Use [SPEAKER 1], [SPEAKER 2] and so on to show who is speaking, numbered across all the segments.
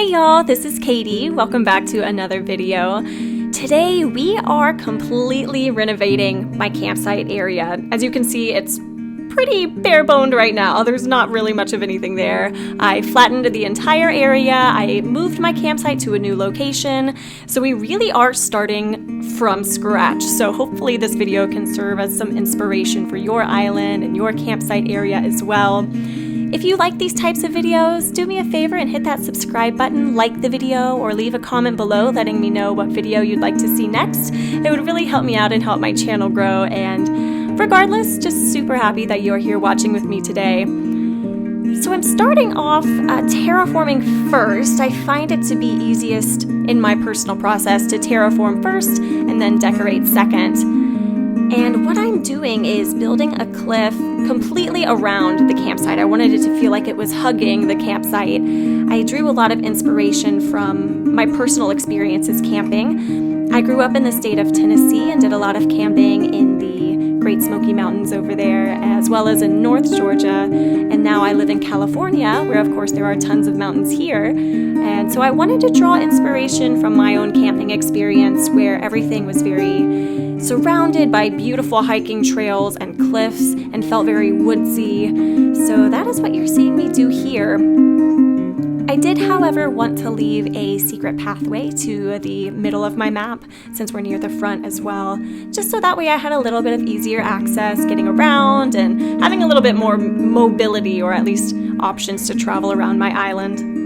[SPEAKER 1] Hey y'all, this is Katie. Welcome back to another video. Today we are completely renovating my campsite area. As you can see, it's pretty bare-boned right now. There's not really much of anything there. I flattened the entire area. I moved my campsite to a new location. So we really are starting from scratch. So hopefully this video can serve as some inspiration for your island and your campsite area as well. If you like these types of videos, do me a favor and hit that subscribe button, like the video, or leave a comment below letting me know what video you'd like to see next. It would really help me out and help my channel grow, and regardless, just super happy that you're here watching with me today. So I'm starting off terraforming first. I find it to be easiest in my personal process to terraform first and then decorate second. And what I'm doing is building a cliff completely around the campsite. I wanted it to feel like it was hugging the campsite. I drew a lot of inspiration from my personal experiences camping. I grew up in the state of Tennessee and did a lot of camping in the Great Smoky Mountains over there, as well as in North Georgia. And now I live in California, where of course there are tons of mountains here. And so I wanted to draw inspiration from my own camping experience, where everything was very surrounded by beautiful hiking trails and cliffs and felt very woodsy. So that is what you're seeing me do here. I did, however, want to leave a secret pathway to the middle of my map, since we're near the front as well, just so that way I had a little bit of easier access getting around and having a little bit more mobility, or at least options to travel around my island.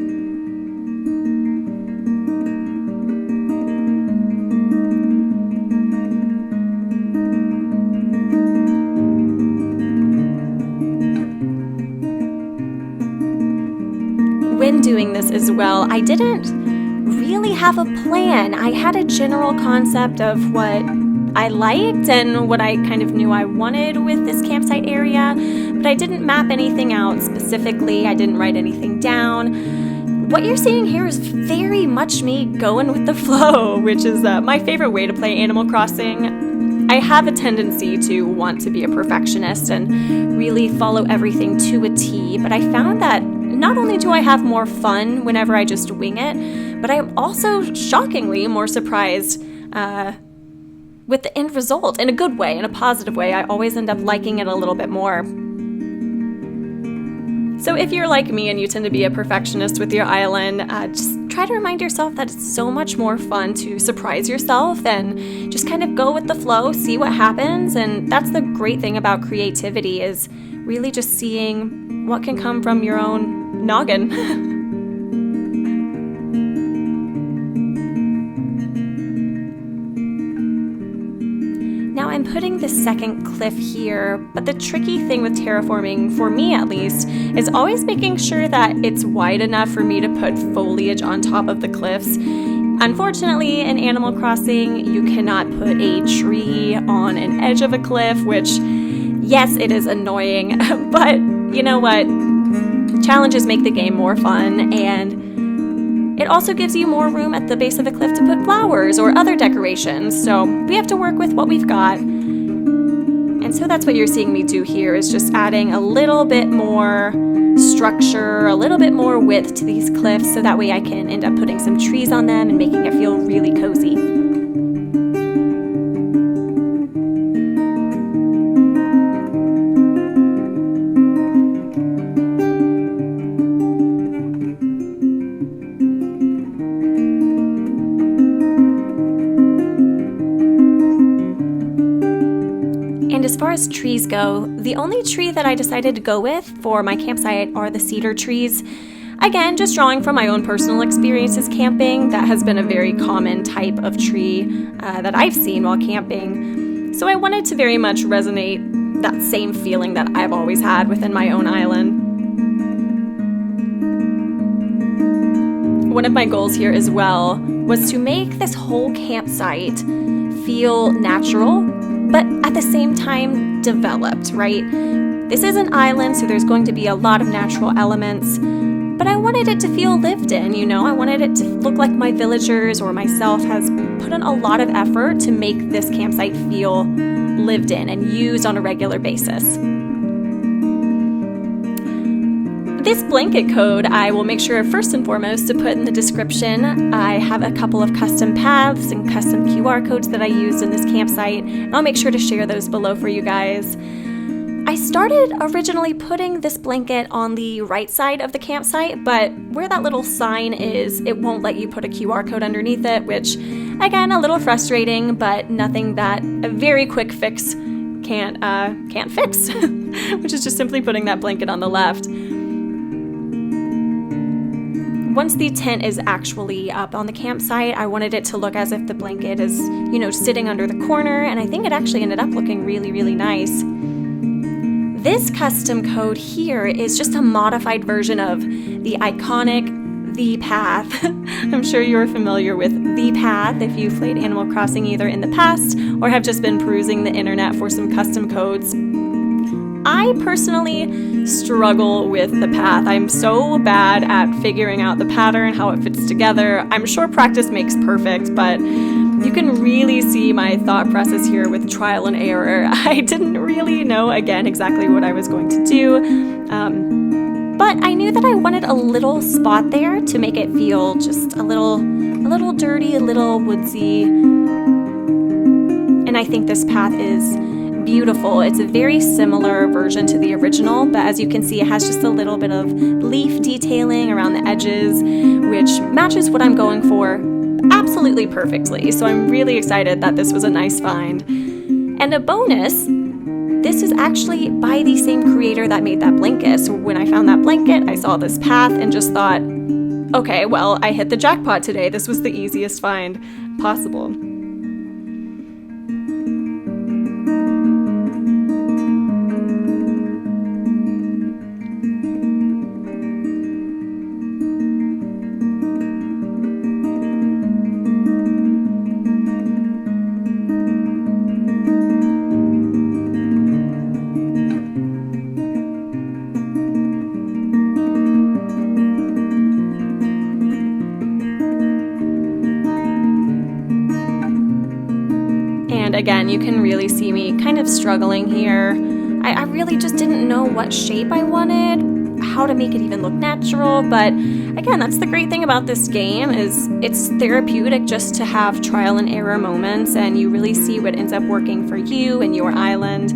[SPEAKER 1] When doing this as well, I didn't really have a plan. I had a general concept of what I liked and what I kind of knew I wanted with this campsite area, but I didn't map anything out specifically. I didn't write anything down. What you're seeing here is very much me going with the flow, which is my favorite way to play Animal Crossing. I have a tendency to want to be a perfectionist and really follow everything to a T, but I found that not only do I have more fun whenever I just wing it, but I am also shockingly more surprised with the end result, in a good way, in a positive way. I always end up liking it a little bit more. So if you're like me and you tend to be a perfectionist with your island, just try to remind yourself that it's so much more fun to surprise yourself and just kind of go with the flow, see what happens. And that's the great thing about creativity, is really just seeing what can come from your own noggin. Now I'm putting the second cliff here, but the tricky thing with terraforming, for me at least, is always making sure that it's wide enough for me to put foliage on top of the cliffs. Unfortunately, in Animal Crossing, you cannot put a tree on an edge of a cliff, which, yes, it is annoying, but you know what? Challenges make the game more fun, and it also gives you more room at the base of a cliff to put flowers or other decorations, so we have to work with what we've got. And so that's what you're seeing me do here, is just adding a little bit more structure, a little bit more width to these cliffs, so that way I can end up putting some trees on them and making it feel really cozy. As far as trees go, the only tree that I decided to go with for my campsite are the cedar trees. Again, just drawing from my own personal experiences camping, that has been a very common type of tree that I've seen while camping. So I wanted to very much resonate that same feeling that I've always had within my own island. One of my goals here as well was to make this whole campsite feel natural, but at the same time developed, right? This is an island, so there's going to be a lot of natural elements, but I wanted it to feel lived in, you know? I wanted it to look like my villagers or myself has put in a lot of effort to make this campsite feel lived in and used on a regular basis. This blanket code I will make sure first and foremost to put in the description. I have a couple of custom paths and custom QR codes that I used in this campsite, and I'll make sure to share those below for you guys. I started originally putting this blanket on the right side of the campsite, but where that little sign is, it won't let you put a QR code underneath it, which, again, a little frustrating, but nothing that a very quick fix can't fix, which is just simply putting that blanket on the left. Once the tent is actually up on the campsite, I wanted it to look as if the blanket is, sitting under the corner, and I think it actually ended up looking really, really nice. This custom code here is just a modified version of the iconic The Path. I'm sure you're familiar with The Path if you've played Animal Crossing either in the past or have just been perusing the internet for some custom codes. I personally struggle with the path. I'm so bad at figuring out the pattern, how it fits together. I'm sure practice makes perfect, but you can really see my thought process here with trial and error. I didn't really know, again, exactly what I was going to do, but I knew that I wanted a little spot there to make it feel just a little dirty, a little woodsy, and I think this path is beautiful. It's a very similar version to the original, but as you can see, it has just a little bit of leaf detailing around the edges, which matches what I'm going for absolutely perfectly. So I'm really excited that this was a nice find. And a bonus, this is actually by the same creator that made that blanket. So when I found that blanket, I saw this path and just thought, okay, well, I hit the jackpot today. This was the easiest find possible. And again, you can really see me kind of struggling here. I really just didn't know what shape I wanted, how to make it even look natural, but again, that's the great thing about this game is it's therapeutic just to have trial and error moments, and you really see what ends up working for you and your island,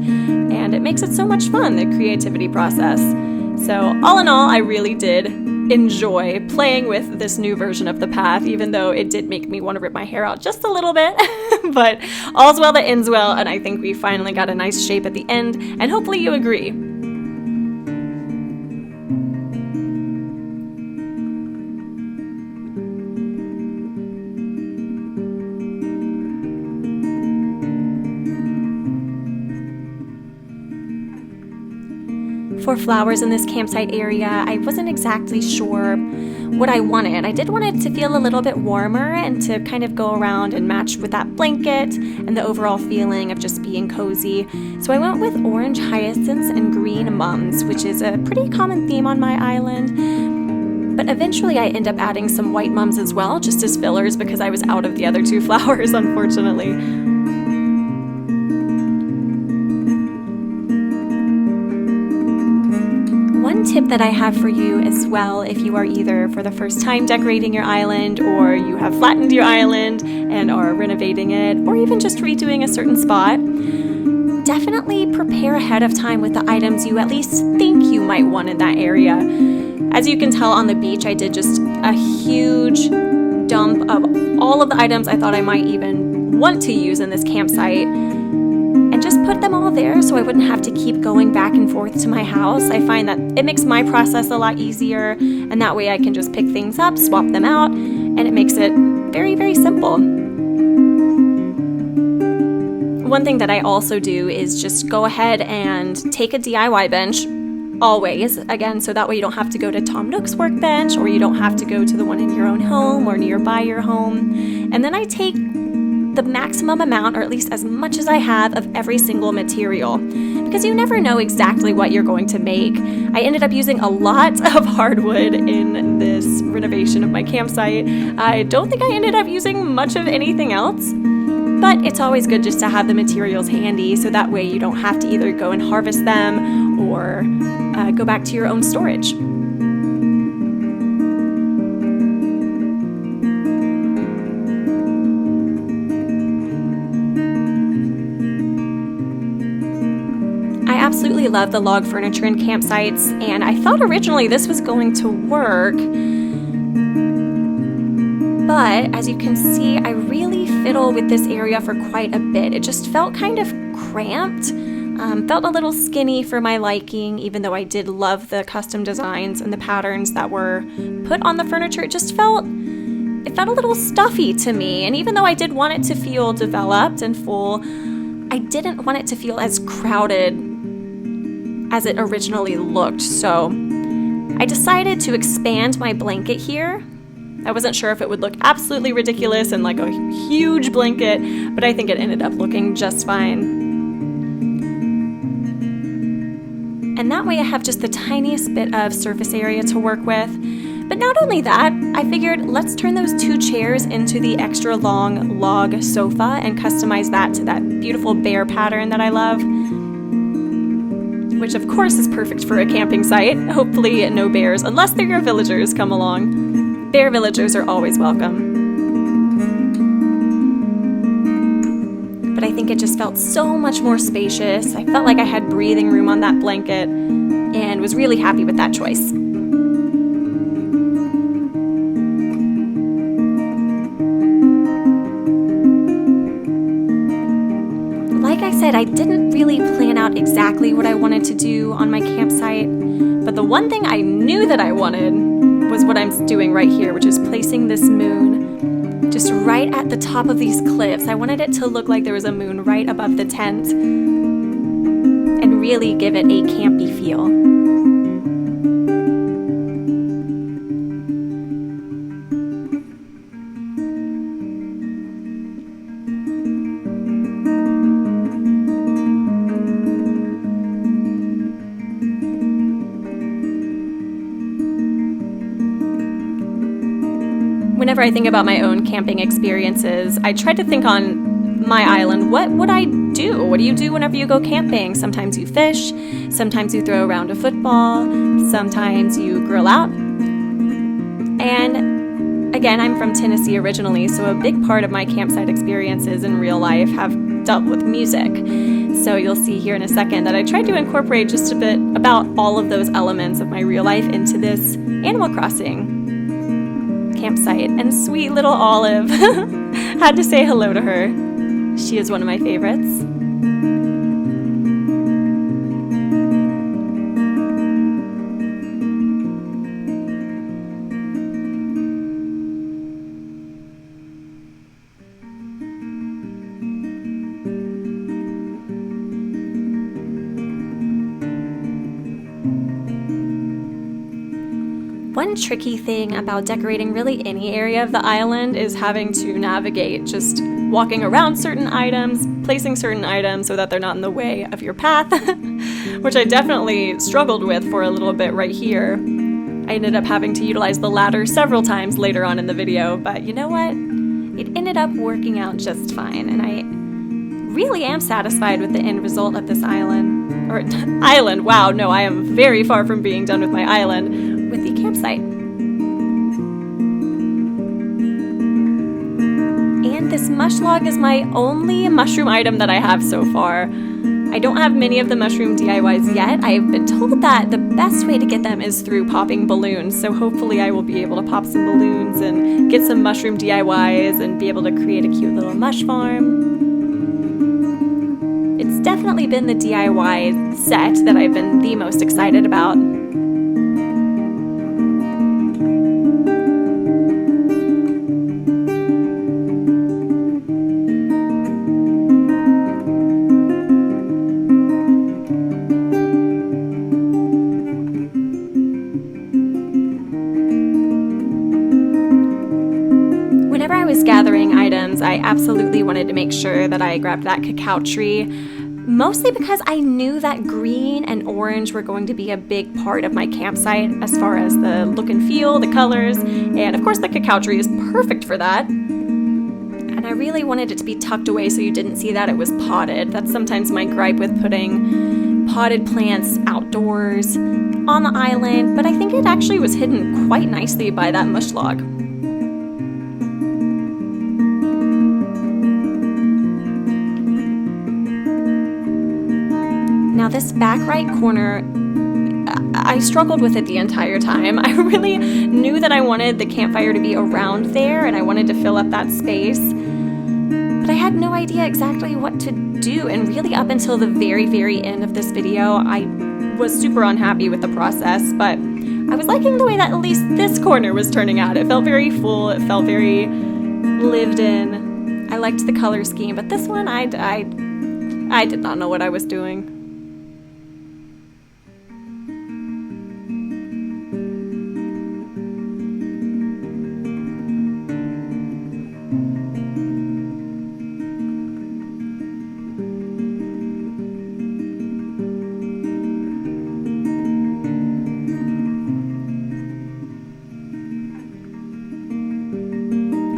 [SPEAKER 1] and it makes it so much fun, the creativity process. So all in all, I really did enjoy playing with this new version of the path, even though it did make me want to rip my hair out just a little bit. But all's well that ends well, and I think we finally got a nice shape at the end, and hopefully you agree. For flowers in this campsite area, I wasn't exactly sure what I wanted. I did want it to feel a little bit warmer and to kind of go around and match with that blanket and the overall feeling of just being cozy. So I went with orange hyacinths and green mums, which is a pretty common theme on my island. But eventually I end up adding some white mums as well, just as fillers because I was out of the other two flowers, unfortunately. One tip that I have for you as well, if you are either for the first time decorating your island, or you have flattened your island and are renovating it, or even just redoing a certain spot, definitely prepare ahead of time with the items you at least think you might want in that area. As you can tell on the beach, I did just a huge dump of all of the items I thought I might even want to use in this campsite, and just put them all there so I wouldn't have to keep going back and forth to my house. I find that it makes my process a lot easier, and that way I can just pick things up, swap them out, and it makes it very, very simple. One thing that I also do is just go ahead and take a DIY bench, always, again, so that way you don't have to go to Tom Nook's workbench, or you don't have to go to the one in your own home or nearby your home. And then I take the maximum amount, or at least as much as I have, of every single material, because you never know exactly what you're going to make. I ended up using a lot of hardwood in this renovation of my campsite. I don't think I ended up using much of anything else, but it's always good just to have the materials handy, so that way you don't have to either go and harvest them or go back to your own storage. absolutely love the log furniture in campsites, and I thought originally this was going to work. But as you can see, I really fiddle with this area for quite a bit. It just felt kind of cramped, felt a little skinny for my liking, even though I did love the custom designs and the patterns that were put on the furniture. It felt a little stuffy to me. And even though I did want it to feel developed and full, I didn't want it to feel as crowded as it originally looked. So I decided to expand my blanket here. I wasn't sure if it would look absolutely ridiculous and like a huge blanket, but I think it ended up looking just fine. And that way I have just the tiniest bit of surface area to work with. But not only that, I figured let's turn those 2 chairs into the extra long log sofa and customize that to that beautiful bear pattern that I love, which of course is perfect for a camping site. Hopefully no bears, unless they're your villagers, come along. Bear villagers are always welcome. But I think it just felt so much more spacious. I felt like I had breathing room on that blanket and was really happy with that choice. Like I said, I didn't really plan out exactly what I wanted to do on my campsite, but the one thing I knew that I wanted was what I'm doing right here, which is placing this moon just right at the top of these cliffs. I wanted it to look like there was a moon right above the tent and really give it a campy feel. Whenever I think about my own camping experiences, I try to think on my island, what would I do? What do you do whenever you go camping? Sometimes you fish, sometimes you throw around a football, sometimes you grill out. And again, I'm from Tennessee originally, so a big part of my campsite experiences in real life have dealt with music. So you'll see here in a second that I tried to incorporate just a bit about all of those elements of my real life into this Animal Crossing campsite. And sweet little Olive, had to say hello to her. She is one of my favorites. One tricky thing about decorating really any area of the island is having to navigate just walking around certain items, placing certain items so that they're not in the way of your path, which I definitely struggled with for a little bit right here. I ended up having to utilize the ladder several times later on in the video, but you know what? It ended up working out just fine, and I really am satisfied with the end result of this island. Or island, wow, no, I am very far from being done with my island. With the campsite. And this mush log is my only mushroom item that I have so far. I don't have many of the mushroom DIYs yet. I've been told that the best way to get them is through popping balloons, so hopefully I will be able to pop some balloons and get some mushroom DIYs and be able to create a cute little mush farm. It's definitely been the DIY set that I've been the most excited about. Gathering items, I absolutely wanted to make sure that I grabbed that cacao tree, mostly because I knew that green and orange were going to be a big part of my campsite as far as the look and feel, the colors, and of course the cacao tree is perfect for that. And I really wanted it to be tucked away so you didn't see that it was potted. That's sometimes my gripe with putting potted plants outdoors on the island, but I think it actually was hidden quite nicely by that mush log. Now this back right corner, I struggled with it the entire time. I really knew that I wanted the campfire to be around there and I wanted to fill up that space, but I had no idea exactly what to do. And really up until the very, very end of this video, I was super unhappy with the process, but I was liking the way that at least this corner was turning out. It felt very full, it felt very lived in. I liked the color scheme, but this one, I did not know what I was doing.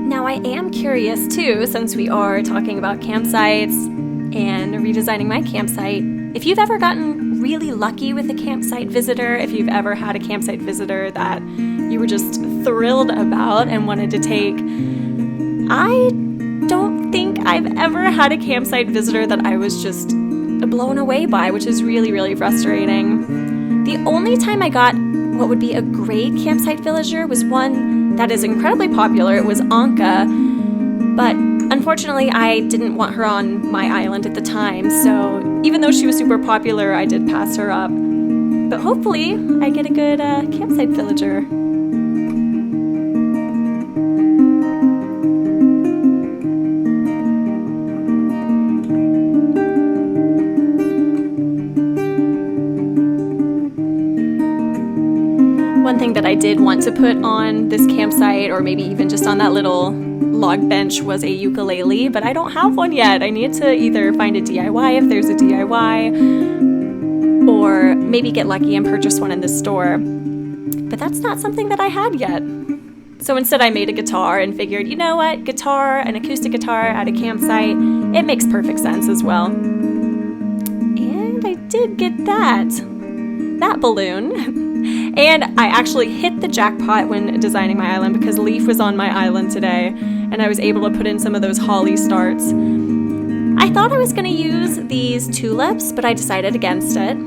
[SPEAKER 1] Now I am curious too, since we are talking about campsites and redesigning my campsite, if you've ever gotten really lucky with a campsite visitor, if you've ever had a campsite visitor that you were just thrilled about and wanted to take. I don't think I've ever had a campsite visitor that I was just blown away by, which is really, really frustrating. The only time I got what would be a great campsite villager was one that is incredibly popular. It was Anka, but unfortunately I didn't want her on my island at the time, so even though she was super popular, I did pass her up. But hopefully I get a good campsite villager. One thing that I did want to put on this campsite, or maybe even just on that little log bench, was a ukulele, but I don't have one yet. I need to either find a DIY if there's a DIY, or maybe get lucky and purchase one in the store. But that's not something that I had yet. So instead I made a guitar and figured, you know what, an acoustic guitar at a campsite, it makes perfect sense as well. And I did get that balloon. And I actually hit the jackpot when designing my island, because Leaf was on my island today and I was able to put in some of those holly starts. I thought I was going to use these tulips, but I decided against it.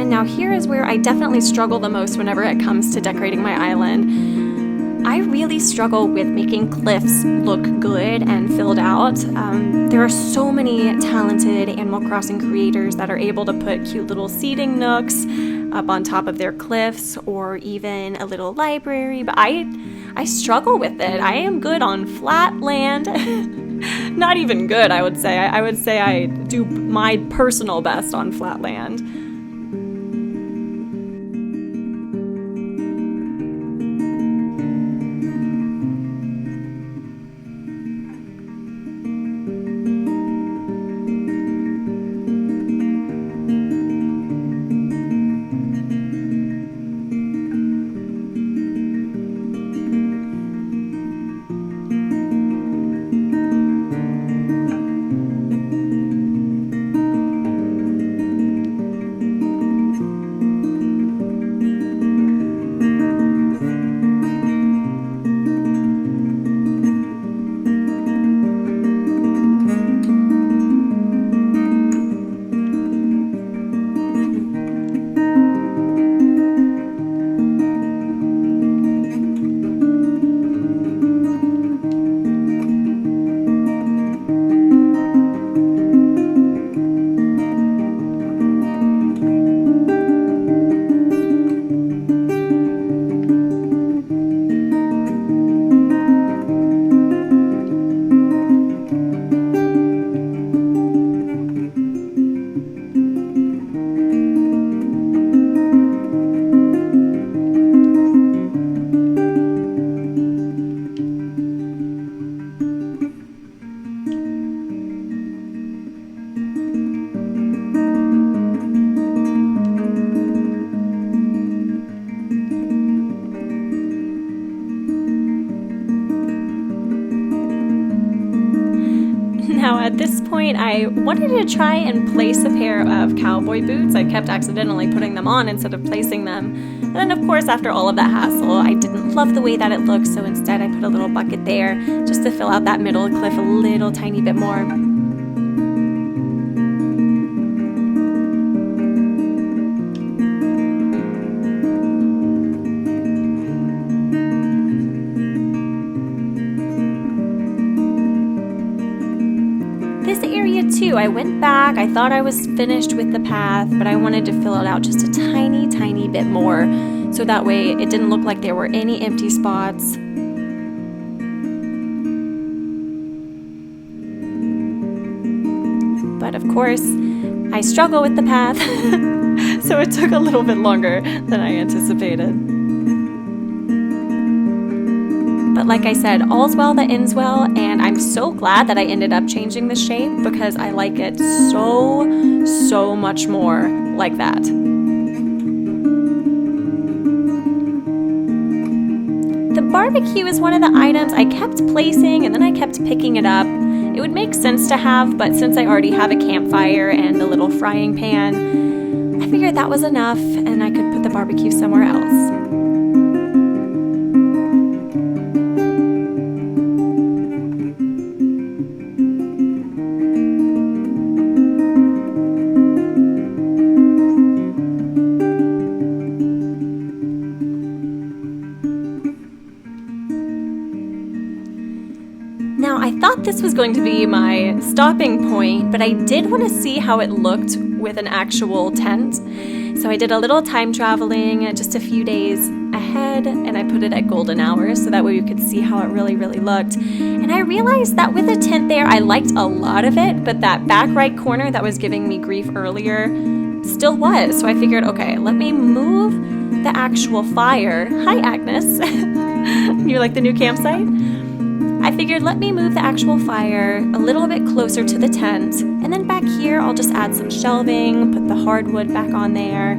[SPEAKER 1] Now here is where I definitely struggle the most whenever it comes to decorating my island. I really struggle with making cliffs look good and filled out. There are so many talented Animal Crossing creators that are able to put cute little seating nooks up on top of their cliffs, or even a little library, but I struggle with it. I am good on flat land. Not even good, I would say. I would say I do my personal best on flat land. Now at this point, I wanted to try and place a pair of cowboy boots. I kept accidentally putting them on instead of placing them. And then of course, after all of that hassle, I didn't love the way that it looked, so instead I put a little bucket there just to fill out that middle cliff a little tiny bit more. This area too, I went back, I thought I was finished with the path, but I wanted to fill it out just a tiny bit more, so that way it didn't look like there were any empty spots. But of course, I struggle with the path, so it took a little bit longer than I anticipated. But like I said, all's well that ends well, and I'm so glad that I ended up changing the shape because I like it so much more like that. The barbecue is one of the items I kept placing and then I kept picking it up. It would make sense to have, but since I already have a campfire and a little frying pan, I figured that was enough and I could put the barbecue somewhere else. Now, I thought this was going to be my stopping point, but I did want to see how it looked with an actual tent. So I did a little time traveling just a few days ahead, and I put it at golden hours so that way you could see how it really looked. And I realized that with a tent there, I liked a lot of it, but that back right corner that was giving me grief earlier still was. So I figured, okay, let me move the actual fire. Hi, Agnes. You like the new campsite? I figured let me move the actual fire a little bit closer to the tent, and then back here I'll just add some shelving, put the hardwood back on there,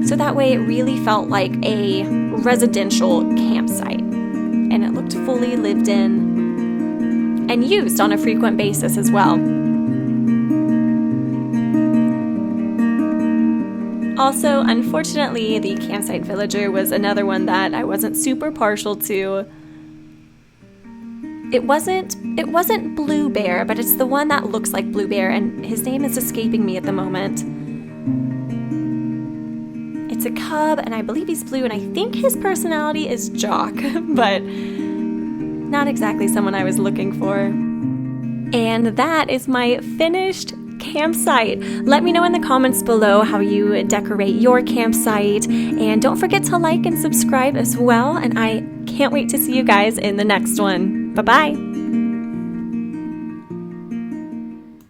[SPEAKER 1] so that way it really felt like a residential campsite, and it looked fully lived in and used on a frequent basis as well. Also, unfortunately, the campsite villager was another one that I wasn't super partial to. It wasn't Blue Bear, but it's the one that looks like Blue Bear, and his name is escaping me at the moment. It's a cub, and I believe he's blue, and I think his personality is Jock, but not exactly someone I was looking for. And that is my finished campsite. Let me know in the comments below how you decorate your campsite, and don't forget to like and subscribe as well, and I can't wait to see you guys in the next one. Bye-bye.